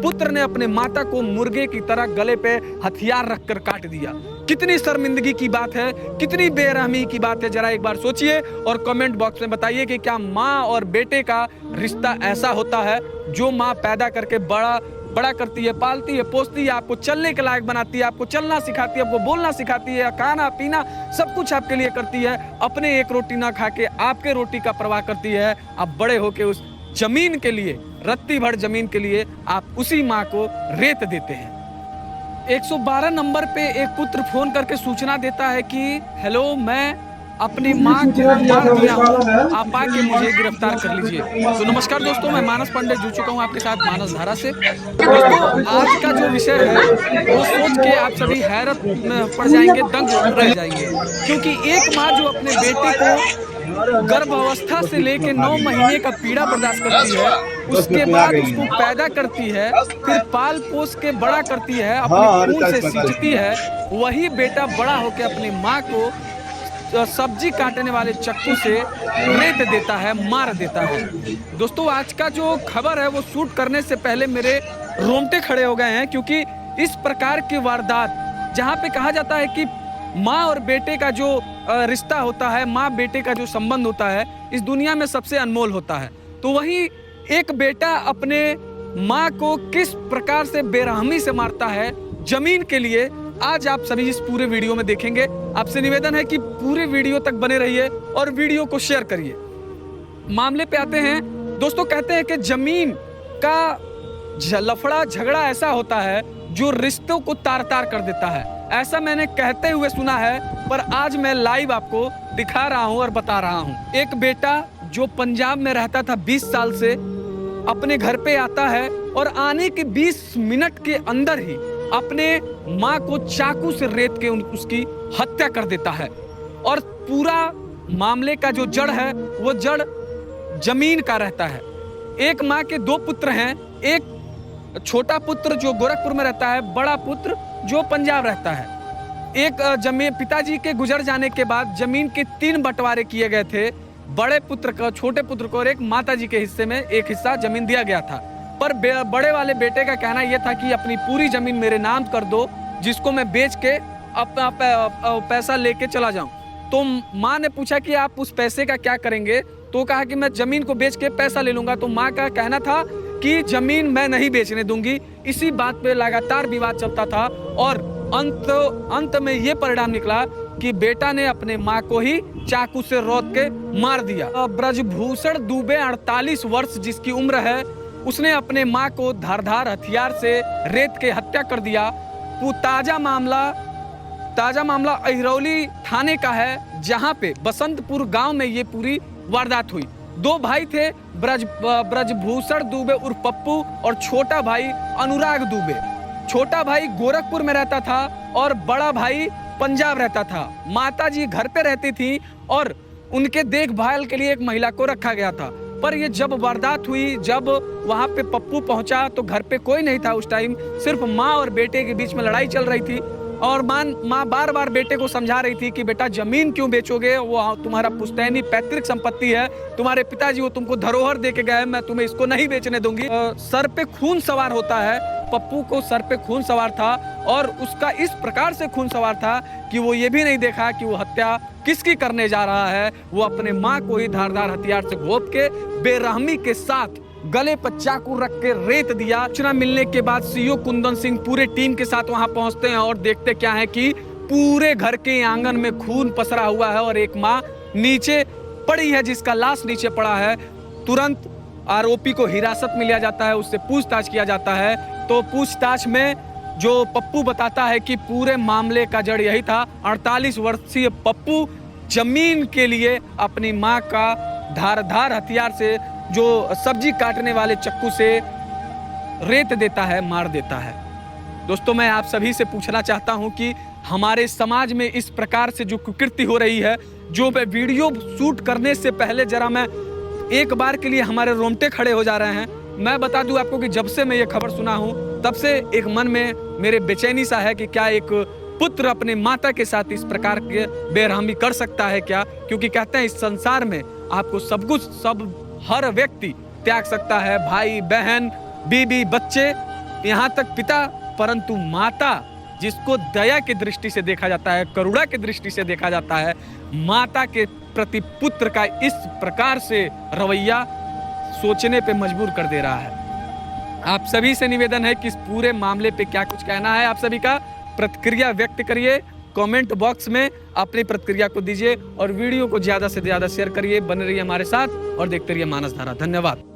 पुत्र ने अपने माता को मुर्गे की तरह गले पे हथियार रखकर काट दिया। कितनी शर्मिंदगी की बात है, कितनी बेरहमी की बात है, जरा एक बार सोचिए और कमेंट बॉक्स में बताइए कि क्या माँ और बेटे का रिश्ता ऐसा होता है? जो माँ पैदा करके बड़ा करती है, पालती है, पोसती है, आपको चलने के लायक बनाती है, आपको चलना सिखाती है, आपको बोलना सिखाती है, खाना पीना सब कुछ आपके लिए करती है, अपने एक रोटी ना खा के आपके रोटी का परवाह करती है। आप बड़े होके उस जमीन के लिए, रत्ती भर जमीन के लिए आप उसी माँ को रेत देते हैं। 112 नंबर पे एक पुत्र फोन करके सूचना देता है कि हेलो, मैं अपनी माँ को मार दिया हूँ, आप आके मुझे गिरफ्तार कर लीजिए। तो नमस्कार दोस्तों, मैं मानस पांडे जुड़ चुका हूँ आपके साथ मानस धारा से। दोस्तों, आज का जो विषय है वो सोच के आप सभी हैरत में पड़ जाएंगे, दंग रह जाएंगे, क्योंकि एक माँ जो अपने बेटे को गर्भ अवस्था से लेके 9 महीने का पीड़ा बर्दाश्त करती है, उसके बाद उसको पैदा करती है, फिर पाल पोस के बड़ा करती है, अपने खून से सींचती है, वही बेटा बड़ा होकर अपनी माँ को सब्जी काटने वाले चक्कू से रेत देता है, मार देता है। दोस्तों, आज का जो खबर है वो शूट करने से पहले मेरे रोंगटे खड़े हो गए हैं, क्योंकि इस प्रकार की वारदात, जहाँ पे कहा जाता है कि माँ और बेटे का जो रिश्ता होता है, माँ बेटे का जो संबंध होता है, इस दुनिया में सबसे अनमोल होता है, तो वही एक बेटा अपने माँ को किस प्रकार से बेरहमी से मारता है जमीन के लिए, आज आप सभी इस पूरे वीडियो में देखेंगे। आपसे निवेदन है कि पूरे वीडियो तक बने रहिए और वीडियो को शेयर करिए। मामले पे आते हैं दोस्तों। कहते हैं कि जमीन का लफड़ा झगड़ा ऐसा होता है जो रिश्तों को तार तार कर देता है, ऐसा मैंने कहते हुए सुना है, पर आज मैं लाइव आपको दिखा रहा हूं और बता रहा हूं। एक बेटा जो पंजाब में रहता था 20 साल से, अपने घर पे आता है और आने के 20 मिनट के अंदर ही अपने माँ को चाकू से रेत के उसकी हत्या कर देता है। और पूरा मामले का जो जड़ है वो जड़ जमीन का रहता है। एक माँ के 2 पुत्र हैं, एक छोटा पुत्र जो गोरखपुर में रहता है, बड़ा पुत्र जो पंजाब रहता है। एक जमीन, पिताजी के गुजर जाने के बाद जमीन के 3 बंटवारे किए गए थे। बड़े पुत्र को, छोटे पुत्र को और एक माताजी के हिस्से में एक हिस्सा जमीन दिया गया था, पर बड़े वाले बेटे का कहना यह था कि अपनी पूरी जमीन मेरे नाम कर दो, जिसको मैं बेच के अपना पैसा लेके चला जाऊं। तो माँ ने पूछा कि आप उस पैसे का क्या करेंगे? तो कहा कि मैं जमीन को बेच के पैसा ले लूंगा। तो माँ का कहना था कि जमीन मैं नहीं बेचने दूंगी। इसी बात पे लगातार विवाद चलता था और अंत में ये परिणाम निकला कि बेटा ने अपने माँ को ही चाकू से रौंद के मार दिया। ब्रजभूषण दुबे 48 वर्ष जिसकी उम्र है, उसने अपने माँ को धारदार हथियार से रेत के हत्या कर दिया। वो ताजा मामला अहिरौली थाने का है, जहां पे बसंतपुर गांव में ये पूरी वारदात हुई। 2 भाई थे, ब्रजभूषण दुबे उर्फ पप्पू और छोटा भाई अनुराग दुबे। छोटा भाई गोरखपुर में रहता था और बड़ा भाई पंजाब रहता था। माताजी घर पे रहती थी और उनके देखभाल के लिए एक महिला को रखा गया था। पर ये जब वारदात हुई, जब वहां पे पप्पू पहुंचा तो घर पे कोई नहीं था उस टाइम, सिर्फ माँ और बेटे के बीच में लड़ाई चल रही थी। और माँ बार बार बेटे को समझा रही थी कि बेटा जमीन क्यों बेचोगे, वो तुम्हारा पुश्तैनी पैतृक संपत्ति है, तुम्हारे पिताजी वो तुमको धरोहर दे के गए, मैं तुम्हें इसको नहीं बेचने दूंगी। सर पे खून सवार होता है, पप्पू को सर पे खून सवार था और उसका इस प्रकार से खून सवार था कि वो ये भी नहीं देखा कि वो हत्या किसकी करने जा रहा है। वो अपने माँ को ही धारदार हथियार से घोंप के बेरहमी के साथ गले पर चाकू रख के रेत दिया। सूचना मिलने के बाद सीओ कुंदन सिंह पूरे टीम के साथ वहां पहुंचते हैं और देखते क्या है कि पूरे घर के आंगन में खून पसरा हुआ है और एक माँ नीचे पड़ी है, जिसका लाश नीचे पड़ा है। तुरंत आरोपी को हिरासत में लिया जाता है, उससे पूछताछ किया जाता है। तो पूछताछ में जो पप्पू बताता है कि पूरे मामले का जड़ यही था। 48 वर्षीय पप्पू जमीन के लिए अपनी माँ का धारदार हथियार से, जो सब्जी काटने वाले चक्कू से रेत देता है, मार देता है। दोस्तों, मैं आप सभी से पूछना चाहता हूं कि हमारे समाज में इस प्रकार से जो कुकृति हो रही है, जो वीडियो शूट करने से पहले जरा मैं एक बार के लिए हमारे रोंगटे खड़े हो जा रहे हैं। मैं बता दूं आपको कि जब से मैं ये खबर सुना हूं, तब से एक मन में मेरे बेचैनी सा है कि क्या एक पुत्र अपने माता के साथ इस प्रकार के बेरहमी कर सकता है क्या? क्योंकि कहते हैं इस संसार में आपको सब कुछ, हर व्यक्ति त्याग सकता है, भाई बहन बीबी बच्चे, यहाँ तक पिता परंतु माता, जिसको दया की दृष्टि से देखा जाता है, करुणा की दृष्टि से देखा जाता है, माता के प्रति पुत्र का इस प्रकार से रवैया सोचने पे मजबूर कर दे रहा है। आप सभी से निवेदन है कि इस पूरे मामले पे क्या कुछ कहना है, आप सभी का प्रतिक्रिया व्यक्त करिए, कमेंट बॉक्स में अपनी प्रतिक्रिया को दीजिए और वीडियो को ज्यादा से ज्यादा शेयर करिए। बने रहिए हमारे साथ और देखते रहिए मानस धारा। धन्यवाद।